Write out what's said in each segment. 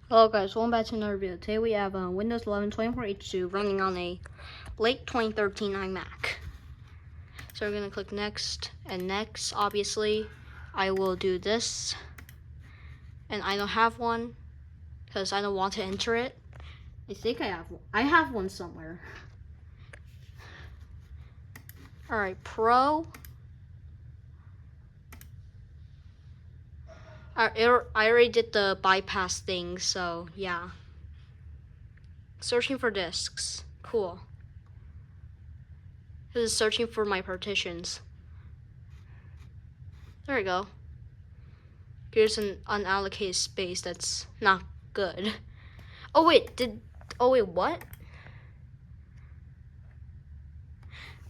Hello guys, welcome back to another video. Today we have Windows 11 24H2 running on a late 2013 iMac. So we're going to click next, and next obviously I will do this, and I don't have one because I don't want to enter it. I think I have one. I have one somewhere. Alright, Pro. I already did the bypass thing, so yeah. Searching for disks. Cool. This is searching for my partitions. There we go. Here's an unallocated space that's not good. Oh wait, what?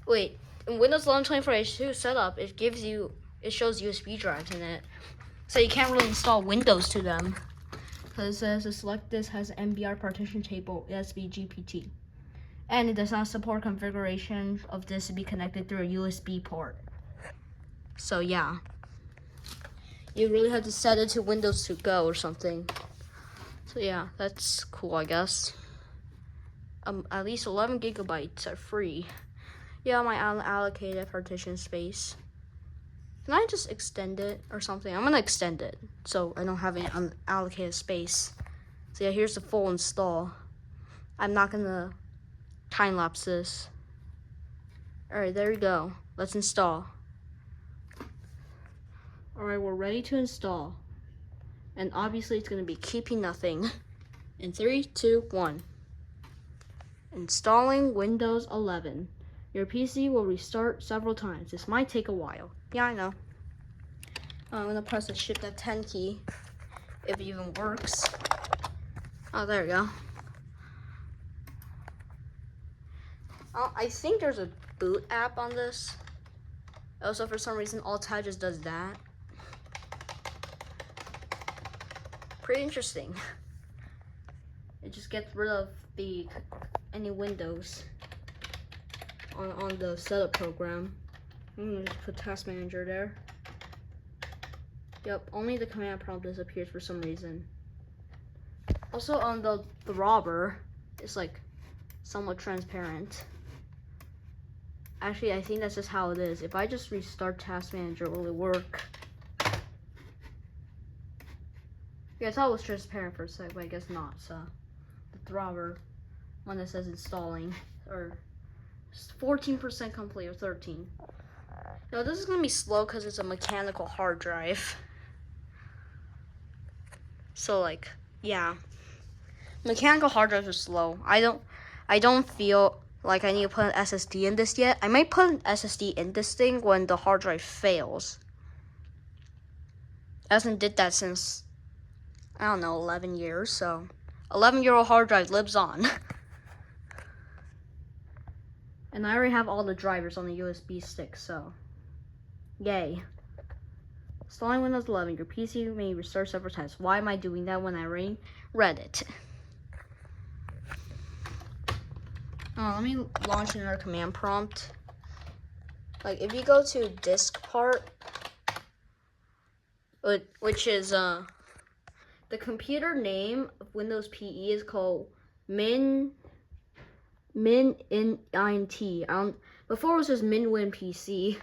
Wait, in Windows 11 24H2 setup, it shows USB drives in it. So you can't really install Windows to them. Because it says the select disk has MBR partition table USB GPT. And it does not support configuration of this to be connected through a USB port. So yeah. You really have to set it to Windows to go or something. So yeah, that's cool, I guess. At least 11 gigabytes are free. Yeah, my unallocated partition space. Can I just extend it or something? I'm gonna extend it so I don't have any unallocated space. So yeah, here's the full install. I'm not gonna time lapse this. Alright, there we go. Let's install. Alright, we're ready to install. And obviously it's gonna be keeping nothing. In 3, 2, 1. Installing Windows 11. Your PC will restart several times. This might take a while. Yeah, I know. I'm gonna press the Shift F10 key, if it even works. Oh, there we go. I think there's a boot app on this. Also, for some reason, Alt-Tab just does that. Pretty interesting. It just gets rid of any windows on the setup program. I'm gonna just put Task Manager there. Yep, only the command prompt disappears for some reason. Also, on the robber, it's like somewhat transparent. Actually, I think that's just how it is. If I just restart Task Manager, will it work? Yeah, I thought it was transparent for a sec, but I guess not. So, the throbber, one that says installing, or 14% complete, or 13. No, this is gonna be slow because it's a mechanical hard drive. So like, yeah, mechanical hard drives are slow. I don't feel like I need to put an SSD in this yet. I might put an SSD in this thing when the hard drive fails. I haven't did that since, I don't know, 11 years. So 11-year-old hard drive lives on. And I already have all the drivers on the USB stick, so yay. Installing Windows 11, your PC may restart several times. Why am I doing that when I already read it? Let me launch another command prompt. Like, if you go to disk part, which is, the computer name of Windows PE is called Min int. Before it was just MinWin PC.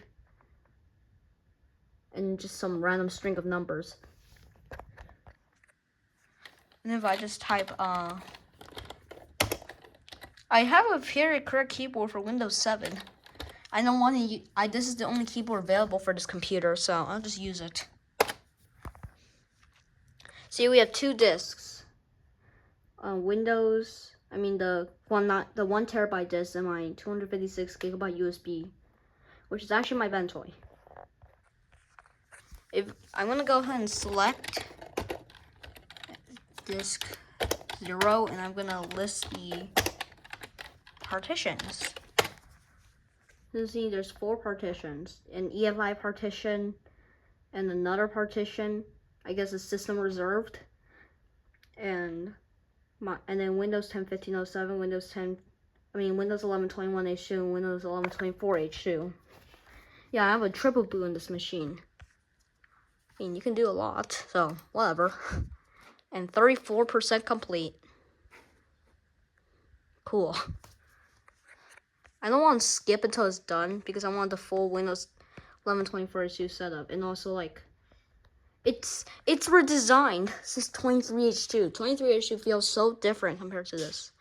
And just some random string of numbers. And if I just type, I have a very correct keyboard for Windows 7. I don't want to, this is the only keyboard available for this computer, so I'll just use it. See, we have 2 disks. The 1 terabyte disk and my 256 gigabyte USB, which is actually my Ventoy. If I'm gonna go ahead and select disk 0, and I'm gonna list the partitions. You see, there's 4 partitions: an EFI partition, and another partition. I guess it's system reserved, and then Windows 10 1507, Windows 11 21H2, and Windows 11 24H2. Yeah, I have a triple boot in this machine. I mean, you can do a lot, so whatever. and 34% complete. Cool. I don't want to skip until it's done because I want the full Windows 11 24H2 setup, and also like it's redesigned since 23H2. 23H2 feels so different compared to this.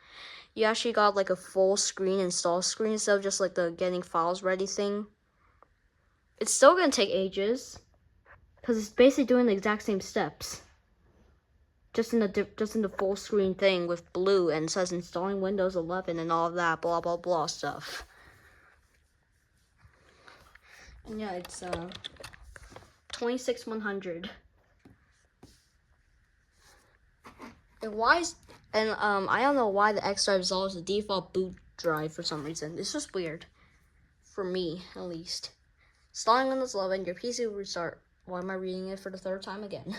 You actually got like a full screen install screen instead of just like the getting files ready thing. It's still gonna take ages because it's basically doing the exact same steps, just in the full screen thing with blue, and it says installing Windows 11 and all of that blah blah blah stuff. And yeah, it's 26100. And I don't know why the X drive is always the default boot drive for some reason. It's just weird, for me at least. Installing Windows 11, your PC will restart. Why am I reading it for the third time again?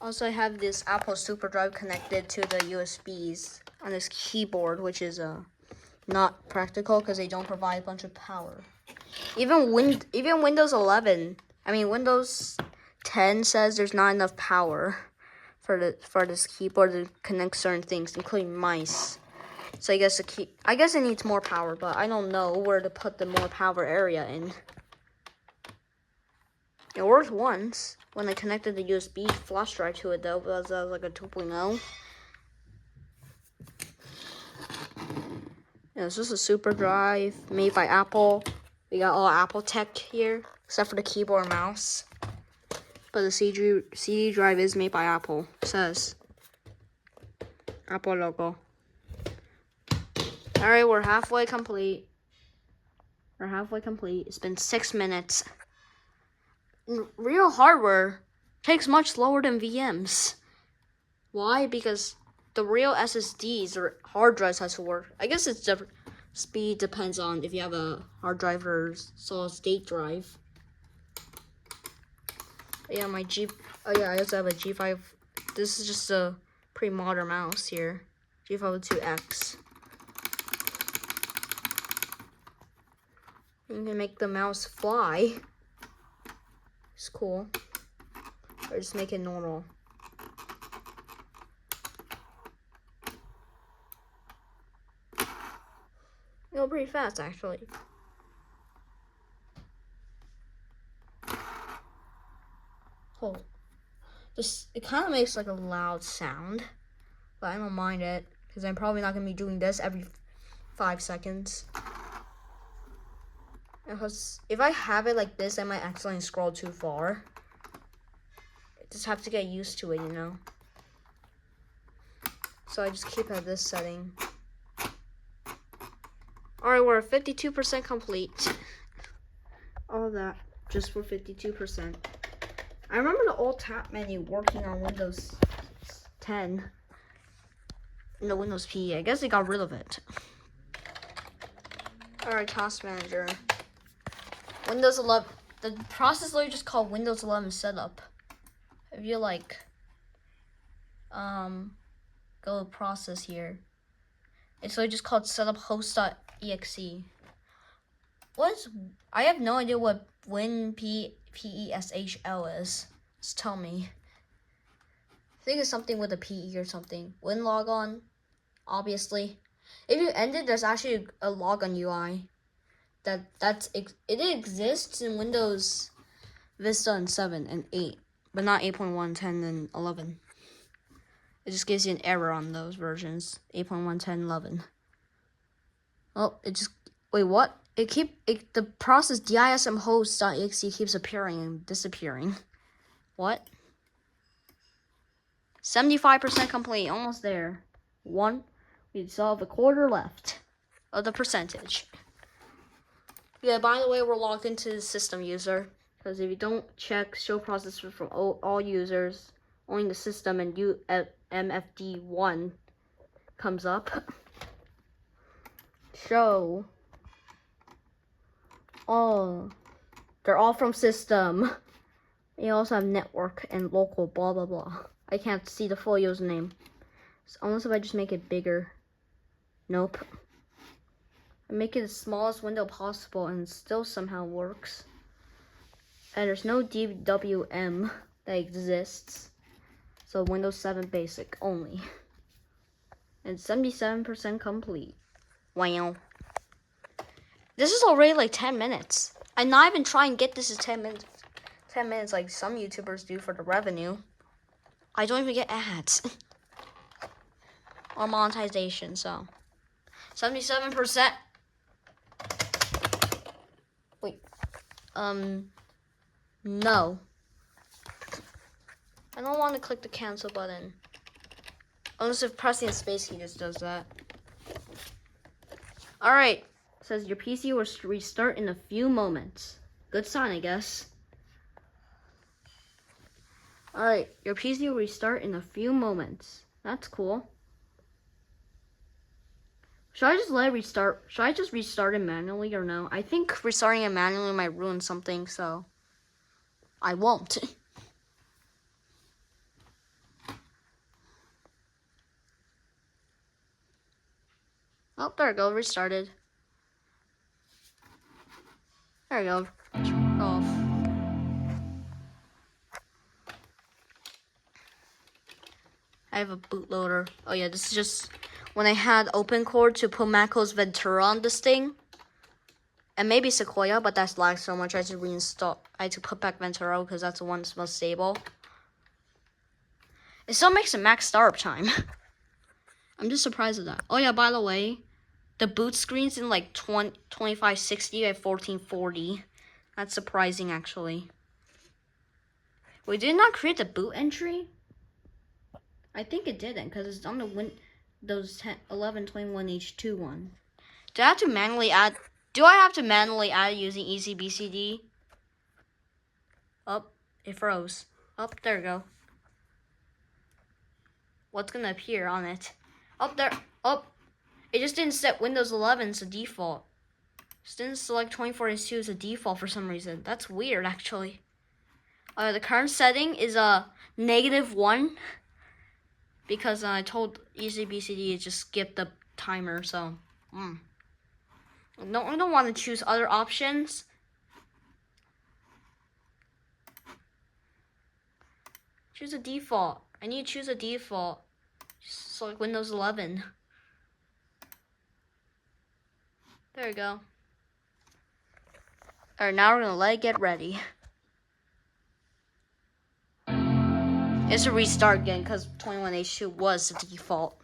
Also, I have this Apple Super Drive connected to the USBs on this keyboard, which is not practical because they don't provide a bunch of power. Even Windows 11, Windows 10 says there's not enough power for this keyboard to connect certain things, including mice. So I guess it needs more power, but I don't know where to put the more power area in. It worked once when I connected the USB flash drive to it, though, because that was like a 2.0. Yeah, it's just a super drive made by Apple. We got all Apple tech here, except for the keyboard and mouse. But the CD drive is made by Apple. It says Apple logo. Alright, we're halfway complete. It's been 6 minutes. Real hardware takes much slower than VMs. Why? Because the real SSDs or hard drives has to work. I guess it's different. Speed depends on if you have a hard drive or solid state drive. Yeah, I also have a G5. This is just a pretty modern mouse here. G502X. You can make the mouse fly. It's cool. Or just make it normal. You go pretty fast, actually. Oh, it kind of makes like a loud sound, but I don't mind it because I'm probably not gonna be doing this every 5 seconds. Because if I have it like this, I might accidentally scroll too far. I just have to get used to it, you know. So I just keep at this setting. Alright, we're 52% complete. All that just for 52%. I remember the old tab menu working on Windows 10. No, Windows PE. I guess they got rid of it. Alright, Task Manager. Windows 11. The process is literally just called Windows 11 Setup. If you go to process here, it's literally just called setup host.exe. I have no idea what WinPESHL is. Just tell me. I think it's something with a PE or something. Win logon, obviously. If you end it, there's actually a logon UI. It exists in Windows Vista and 7 and 8, but not 8.1, 10, and 11. It just gives you an error on those versions, 8.1, 10, 11. Oh, wait, what? The process dism host.exe keeps appearing and disappearing. What? 75% complete, almost there. We still have a quarter left of the percentage. Yeah, by the way, we're logged into the system user, because if you don't check show processor for all users, only the system and MFD1 comes up. Show. Oh, they're all from system. You also have network and local, blah, blah, blah. I can't see the full username. Unless if I just make it bigger. Nope. I make it the smallest window possible and it still somehow works. And there's no DWM that exists. So Windows 7 Basic only. And 77% complete. Wow. This is already like 10 minutes. I'm not even trying to get this to 10 minutes. 10 minutes like some YouTubers do for the revenue. I don't even get ads. Or monetization, so. 77%. Wait. No. I don't want to click the cancel button. Unless if pressing space key just does that. Alright. Says your PC will restart in a few moments. Good sign, I guess. Alright, your PC will restart in a few moments. That's cool. Should I just let it restart? Should I just restart it manually or no? I think restarting it manually might ruin something, so I won't. Oh, there we go, restarted. There we go. Off. I have a bootloader. Oh yeah, this is just when I had OpenCore to put Macos Ventura on this thing. And maybe Sequoia, but that's lagged so much I had to reinstall. I had to put back Ventura because that's the one that's most stable. It still makes a max startup time. I'm just surprised at that. Oh yeah, by the way, the boot screen's in like 2560 at 1440. That's surprising actually. Wait, did it not create the boot entry? I think it didn't because it's on the Windows 1121H2 one. Do I have to manually add? Do I have to manually add using EasyBCD? Oh, it froze. Oh, there we go. What's gonna appear on it? Oh, there. Oh, it just didn't set Windows 11 as a default. Just didn't select 24H2 as a default for some reason. That's weird, actually. The current setting is a -1 because I told EasyBCD to just skip the timer. So, No, I don't want to choose other options. Choose a default. I need to choose a default. Just select Windows 11. There we go. Alright, now we're gonna let it get ready. It's a restart again because 21H2 was the default.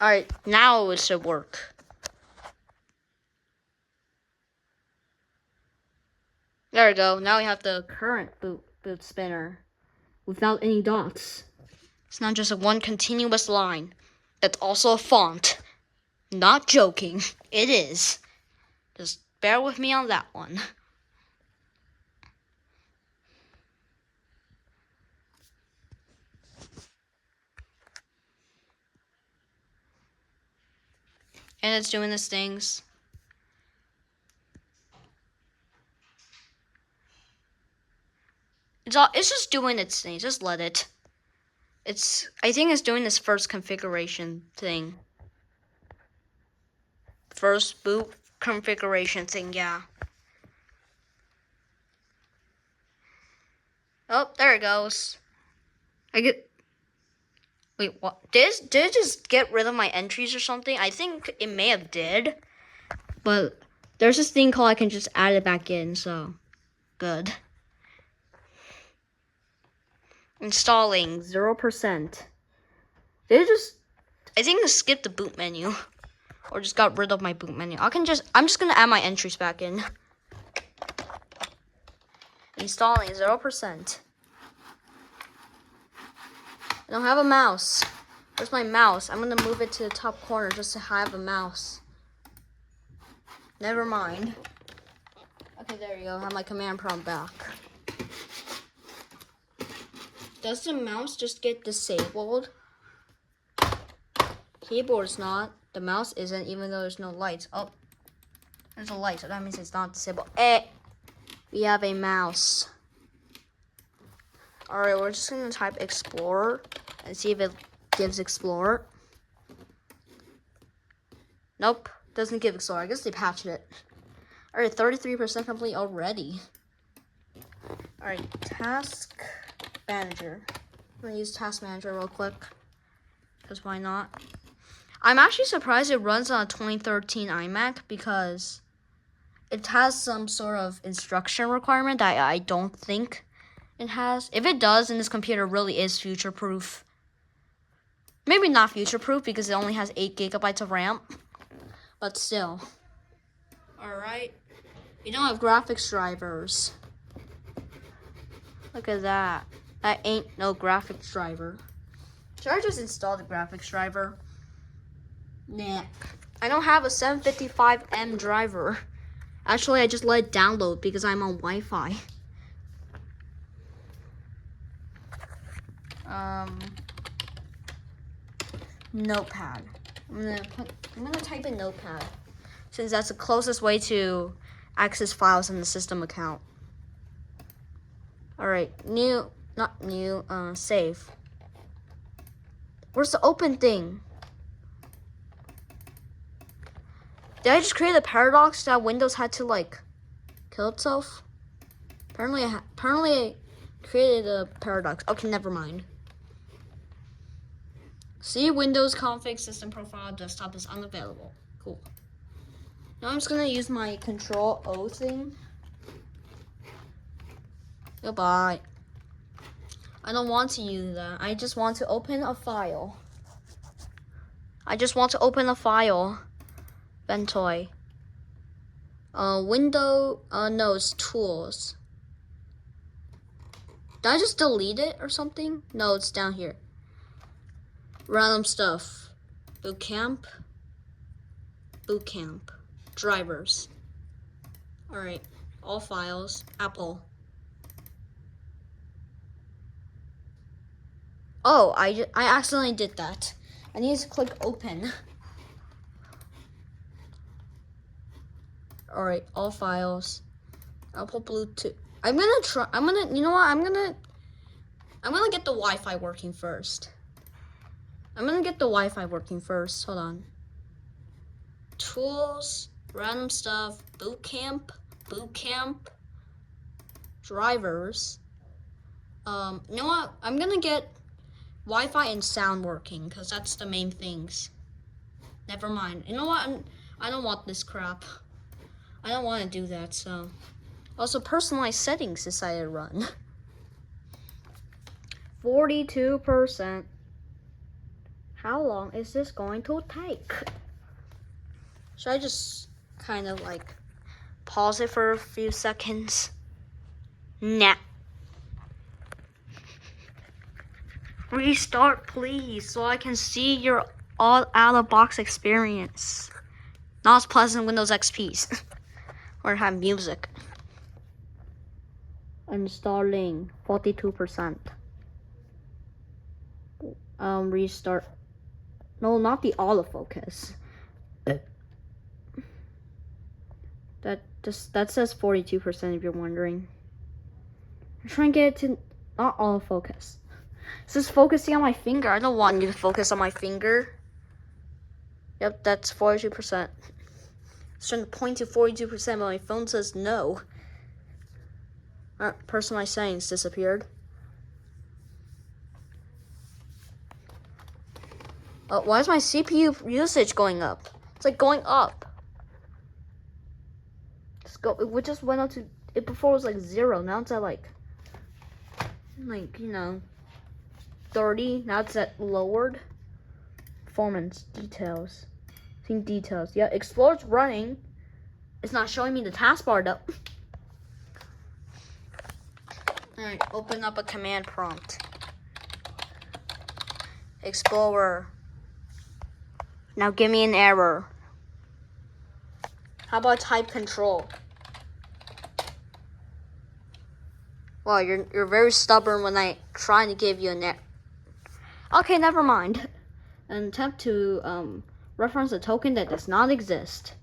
Alright, now it should work. There we go. Now we have the current boot spinner without any dots. It's not just a one continuous line. That's also a font. Not joking. It is. Just bear with me on that one. And it's doing its things. It's just doing its thing. Just let it. I think it's doing this first configuration thing. First boot configuration thing, yeah. Oh, there it goes. Wait, what? Did it just get rid of my entries or something? I think it may have did. But there's this thing called I can just add it back in, so good. Installing 0%. I think it skipped the boot menu. Or just got rid of my boot menu. I'm just gonna add my entries back in. Installing 0%. I don't have a mouse. Where's my mouse? I'm gonna move it to the top corner just to have a mouse. Never mind. Okay, there you go. I have my command prompt back. Does the mouse just get disabled? Keyboard's not. The mouse isn't, even though there's no lights. Oh, there's a light, so that means it's not disabled. We have a mouse. Alright, we're just gonna type Explorer and see if it gives Explorer. Nope, doesn't give Explorer. I guess they patched it. Alright, 33% complete already. Alright, task manager. I'm gonna use task manager real quick. Because why not? I'm actually surprised it runs on a 2013 iMac because it has some sort of instruction requirement that I don't think it has. If it does, then this computer really is future-proof. Maybe not future-proof because it only has 8 gigabytes of RAM. But still. Alright. We don't have graphics drivers. Look at that. That ain't no graphics driver. Should I just install the graphics driver? Nah. I don't have a 755M driver. Actually, I just let it download because I'm on Wi-Fi. Notepad. I'm gonna type in Notepad since that's the closest way to access files in the system account. Alright, save. Where's the open thing? Did I just create a paradox that Windows had to like kill itself? Apparently I created a paradox. Okay, never mind. See, Windows config system profile desktop is unavailable. Cool. Now I'm just gonna use my Control O thing. Goodbye. I don't want to use that. I just want to open a file. Ventoy. No, it's tools. Did I just delete it or something? No, it's down here. Random stuff. Bootcamp. Drivers. Alright. All files. Apple. Oh, I accidentally did that. I need to click open. Alright, all files. Apple Bluetooth. You know what? I'm gonna get the Wi-Fi working first. Hold on. Tools, random stuff, bootcamp, drivers. You know what? I'm gonna get Wi-Fi and sound working because that's the main things. Never mind. You know what? I don't want this crap. I don't want to do that, so. Also, personalized settings decided to run. 42%. How long is this going to take? Should I just kind of like pause it for a few seconds? Nah. Restart, please, so I can see your all out-of-box experience. Not as pleasant Windows XPs. Or have music. Installing 42%. Restart. No, not the autofocus. That says 42% if you're wondering. I'm trying to get it to not autofocus. This is focusing on my finger. I don't want you to focus on my finger. Yep, that's 42%. It's trying to point to 42%, but my phone says no. Personalized settings disappeared. Why is my CPU usage going up? It's like going up. It just went up to, it before was like 0. Now it's at like, you know, 30. Now it's at lowered. Performance, details. Seeing details. Yeah, Explorer's running. It's not showing me the taskbar though. Alright, open up a command prompt. Explorer. Now give me an error. How about type control? Well, you're very stubborn when I trying to give you an error. Okay, never mind. And attempt to reference a token that does not exist.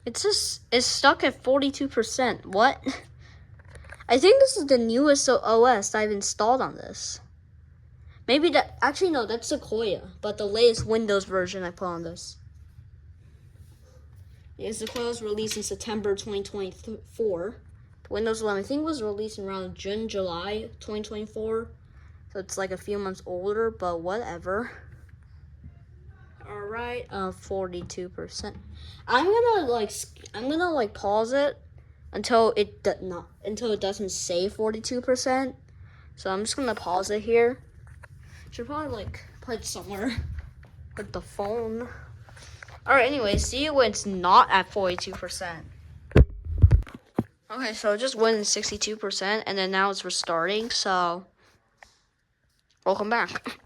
It's stuck at 42%. What? I think this is the newest OS I've installed on this. Maybe that, actually no, that's Sequoia, but the latest Windows version I put on this. Yeah, Sequoia was released in September 2024. Windows 11, I think, was released around June, July 2024. So it's like a few months older, but whatever. Alright, 42%. I'm gonna pause it until it doesn't say 42%. So I'm just gonna pause it here. Should probably put it somewhere with the phone. Alright, anyway, see when it's not at 42%. Okay, so it just went 62%, and then now it's restarting, so welcome back.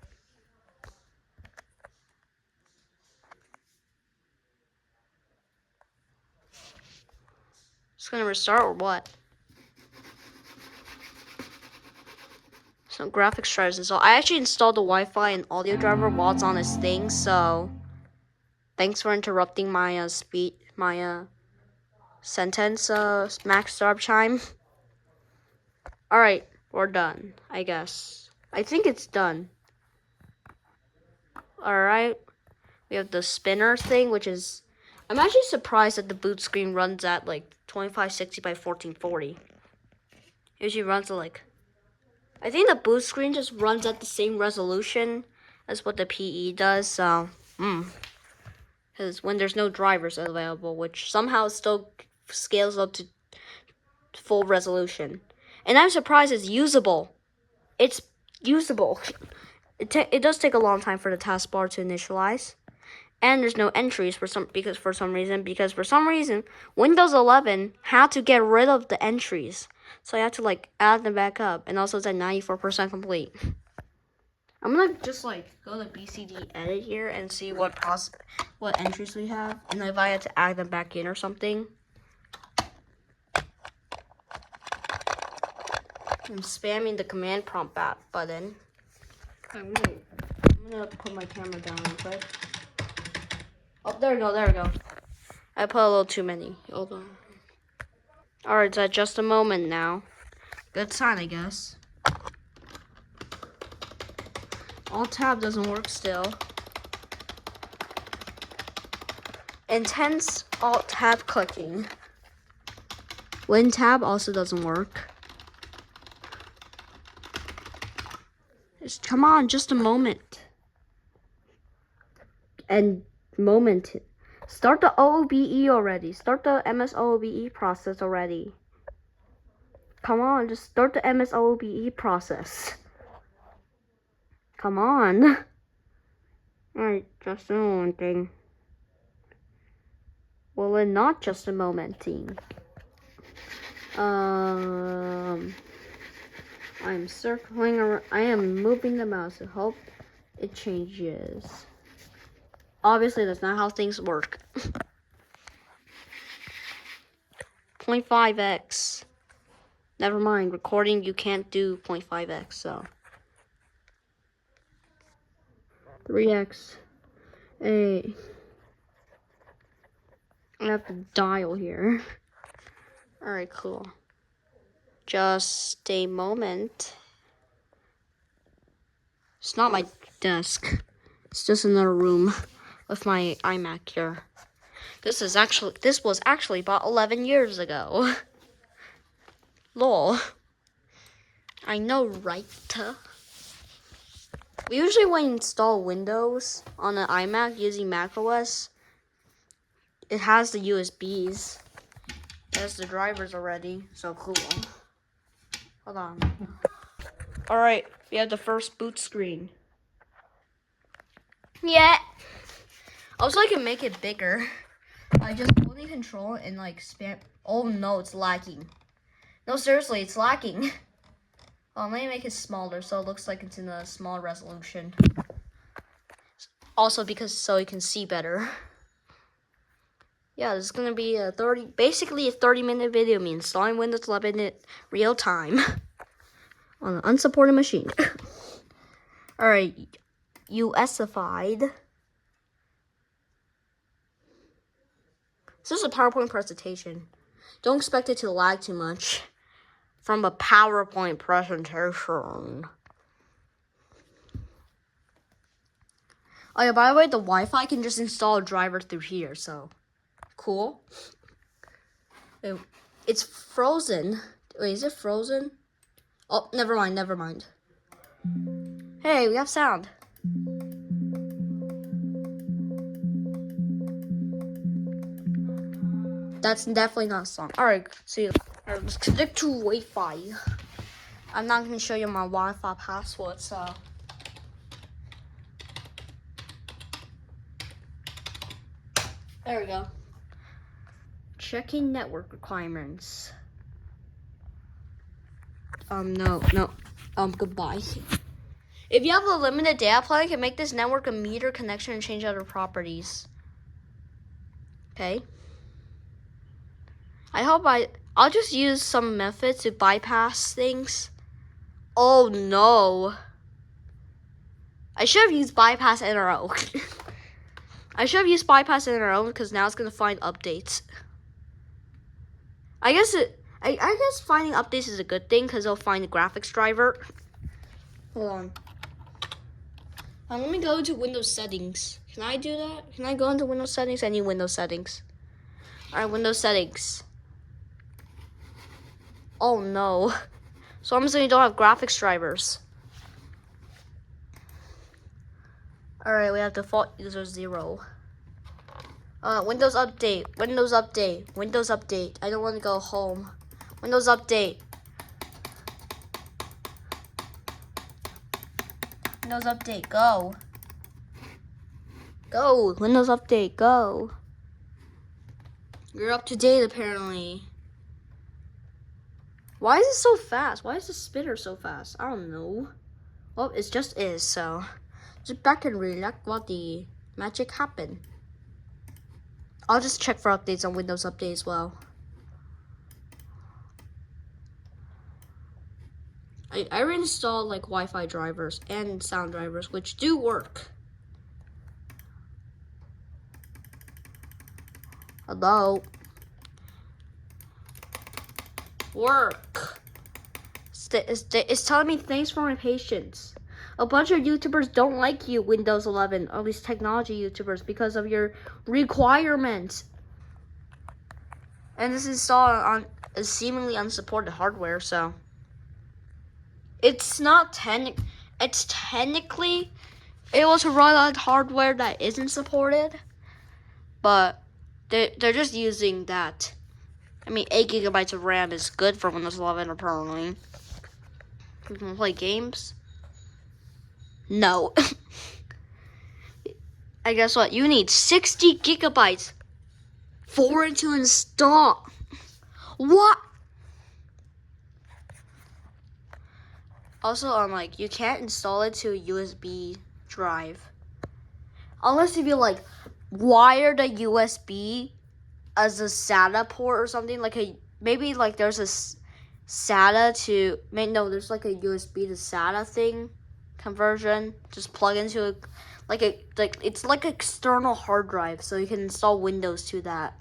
It's gonna restart or what? Some graphics drivers installed. I actually installed the Wi-Fi and audio driver while it's on this thing, so thanks for interrupting my sentence max start chime. Alright, we're done, I guess. I think it's done. Alright. We have the spinner thing, which is... I'm actually surprised that the boot screen runs at 2560 by 1440. It usually runs at I think the boot screen just runs at the same resolution as what the PE does, so... Because when there's no drivers available, which somehow still scales up to full resolution. And I'm surprised it's usable. It's usable. It does take a long time for the taskbar to initialize. And there's no entries for some reason Windows 11 had to get rid of the entries. So I had to add them back up, and also it's at 94% complete. I'm gonna just go to BCD edit here and see what entries we have, and if I had to add them back in or something. I'm spamming the command prompt button. I'm gonna put my camera down real quick. Oh, there we go. I put a little too many. Hold on. Alright, it's at just a moment now. Good sign, I guess. Alt-tab doesn't work still. Intense Alt-tab clicking. Win-tab also doesn't work. Come on, just a moment. And moment. Start the OOBE already. Start the MS OOBE process already. Come on, just start the MS OOBE process. Come on. Alright, just a moment thing. Well, it's not just a moment thing. I'm circling around. I am moving the mouse. I hope it changes. Obviously, that's not how things work. 0.5x. Never mind. Recording, you can't do 0.5x, so. 3x. Hey. I have to dial here. Alright, cool. Just a moment. It's not my desk. It's just another room with my iMac here. This was actually bought 11 years ago. Lol. I know, right? We usually when we install Windows on an iMac using macOS, it has the USBs. It has the drivers already, so cool. Hold on. Alright, we have the first boot screen. Yeah. Also, I can make it bigger. I just holding control and spam. Oh no, it's lagging. No, seriously, it's lagging. Let me make it smaller so it looks like it's in a small resolution. Also, so you can see better. Yeah, this is gonna be basically a 30-minute video. Me installing Windows 11 in real time on an unsupported machine. All right, USified. This is a PowerPoint presentation. Don't expect it to lag too much from a PowerPoint presentation. Oh yeah, by the way, the Wi-Fi can just install a driver through here, so cool. It's frozen. Wait, is it frozen? Oh, never mind. Hey, we have sound. That's definitely not a song. Alright, see. Alright, let's connect to Wi-Fi. I'm not gonna show you my Wi-Fi password, so. There we go. Checking network requirements. No. Goodbye. If you have a limited data plan, you can make this network a meter connection and change other properties. Okay. I'll just use some methods to bypass things. Oh no. I should have used bypass NRO. I should have used bypass NRO because now it's gonna find updates. I guess finding updates is a good thing because it'll find the graphics driver. Hold on. Let me go to Windows settings. Can I do that? Can I go into Windows settings? I need Windows settings. Alright, Windows settings. Oh no. So I'm assuming you don't have graphics drivers. Alright, we have default user 0. Windows update. I don't want to go home. Windows update. Windows update, go. Go, Windows update, go. You're up to date apparently. Why is it so fast? Why is the spinner so fast? I don't know. Well, it just is, so sit back and relax while the magic happen. I'll just check for updates on Windows Update as well. I reinstalled like Wi-Fi drivers and sound drivers, which do work. Hello. Work. It's telling me thanks for my patience. A bunch of YouTubers don't like you, Windows 11, or at least technology YouTubers, because of your requirements. And this is installed on a seemingly unsupported hardware, so it's not it's technically able to run on hardware that isn't supported, but they're just using that. I mean, 8 gigabytes of RAM is good for Windows 11 apparently. We can play games. No. I guess what? You need 60 gigabytes for it to install. What? Also, like, you can't install it to a USB drive. Unless if you, like, wire the USB as a SATA port or something. Like, maybe, like, there's a SATA to... there's, like, a USB to SATA thing. Conversion, just plug into it's like external hard drive, so you can install Windows to that,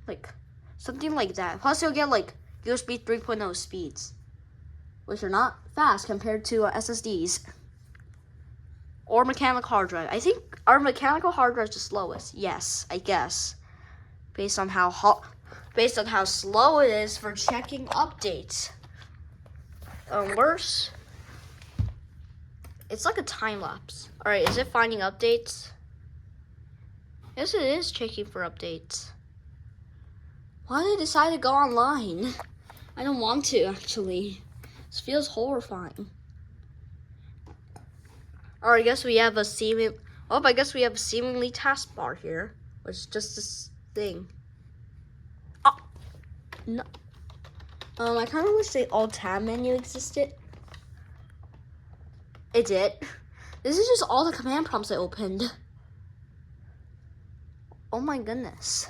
like something like that. Plus, you'll get like USB 3.0 speeds, which are not fast compared to SSDs or mechanical hard drive. I think our mechanical hard drive is the slowest. Yes, I guess, based on how slow it is for checking updates. Worse. It's like a time lapse. Alright, is it finding updates? Yes, it is checking for updates. Why did I decide to go online? I don't want to, actually. This feels horrifying. Alright, I guess we have a seemingly taskbar here, which is just this thing. Oh, no. I kind of wish the alt-tab menu existed. It did. This is just all the command prompts I opened. Oh my goodness.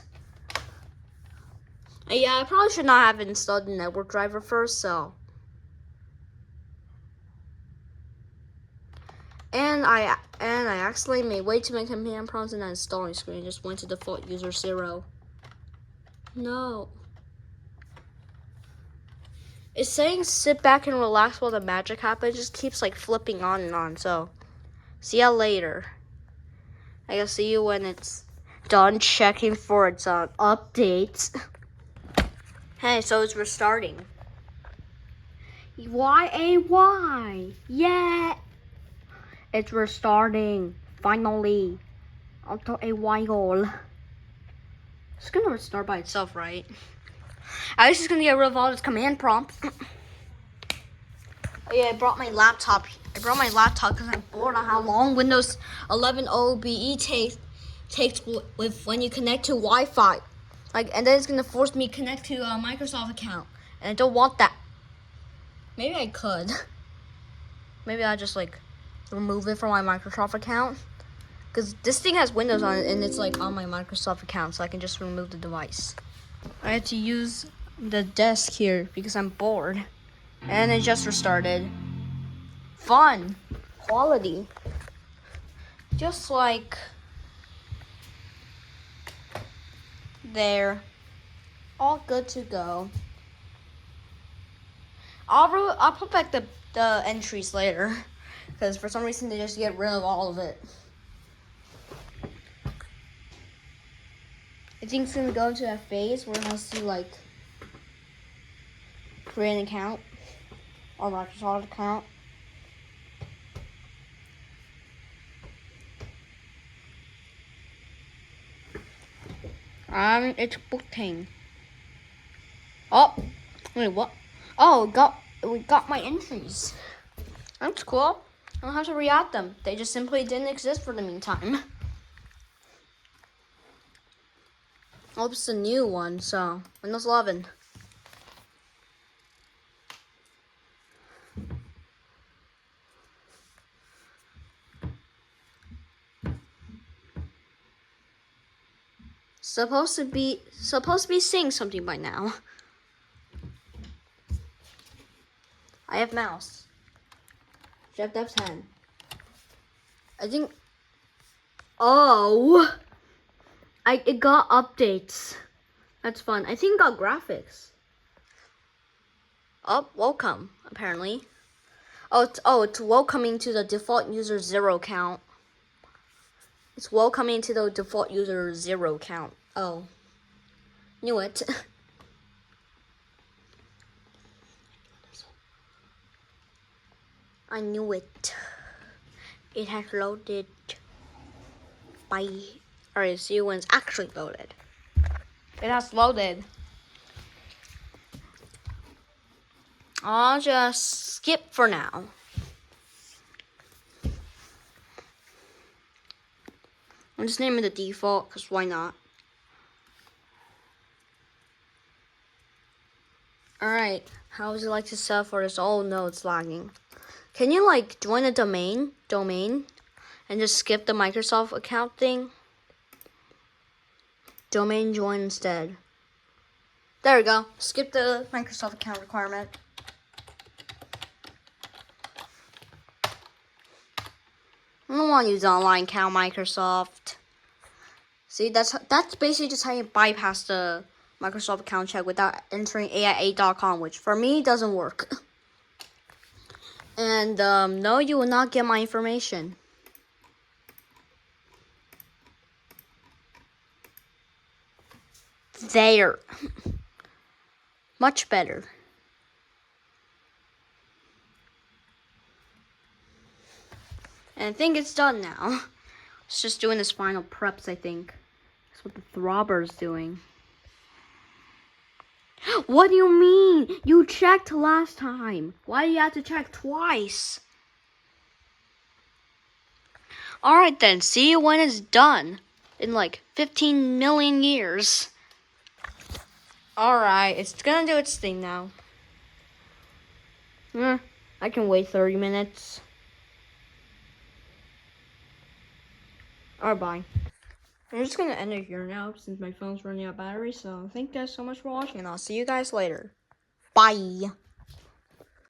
Yeah, I probably should not have installed the network driver first, so. And I accidentally made way too many command prompts in that installing screen. Just went to default user 0. No. It's saying sit back and relax while the magic happens. It just keeps like flipping on and on. So, see ya later. I'll see you when it's done checking for its updates. Hey, so it's restarting. Y-A-Y. Yeah. It's restarting. Finally. After a while. It's gonna restart by itself, right? I was just gonna get rid of all this command prompt. Oh yeah, I brought my laptop because I'm bored on how long Windows 11 OBE takes with when you connect to Wi-Fi. And then it's gonna force me to connect to a Microsoft account, and I don't want that. Maybe I could. Maybe I just remove it from my Microsoft account, because this thing has Windows on it and it's on my Microsoft account, so I can just remove the device. I had to use the desk here because I'm bored, and it just restarted. Fun, quality, just like there, all good to go. I'll put back the entries later, because for some reason they just get rid of all of it. I think it's gonna go into that phase where it has to create an account or Microsoft account. It's booting. Oh, wait, what? Oh, we got my entries. That's cool. I don't have to re-add them. They just simply didn't exist for the meantime. Oh, it's a new one, so Windows 11. Supposed to be saying something by now. I have mouse. Jeff Dev's 10. I think. Oh, it got updates. That's fun. I think it got graphics. Oh, welcome. Apparently. It's welcoming to the default user 0 count. It's welcoming to the default user 0 count. Oh, knew it. I knew it. It has loaded. Bye. Alright, see you when it's actually loaded. It has loaded. I'll just skip for now. I'm just naming the default, because why not? Alright, how would you like to set for this? Oh no, it's lagging. Can you join a domain, and just skip the Microsoft account thing? Domain join instead. There we go. Skip the Microsoft account requirement. I don't want to use online account Microsoft. See, that's basically just how you bypass the Microsoft account check without entering AIA.com, which for me doesn't work. And no, you will not get my information. There. Much better. And I think it's done now. It's just doing this final preps, I think. That's what the throbber's doing. What do you mean? You checked last time. Why do you have to check twice? Alright then, see you when it's done. In 15 million years. Alright, it's gonna do its thing now. I can wait 30 minutes. Alright, bye. I'm just gonna end it here now since my phone's running out of battery. So thank you guys so much for watching, and I'll see you guys later. Bye.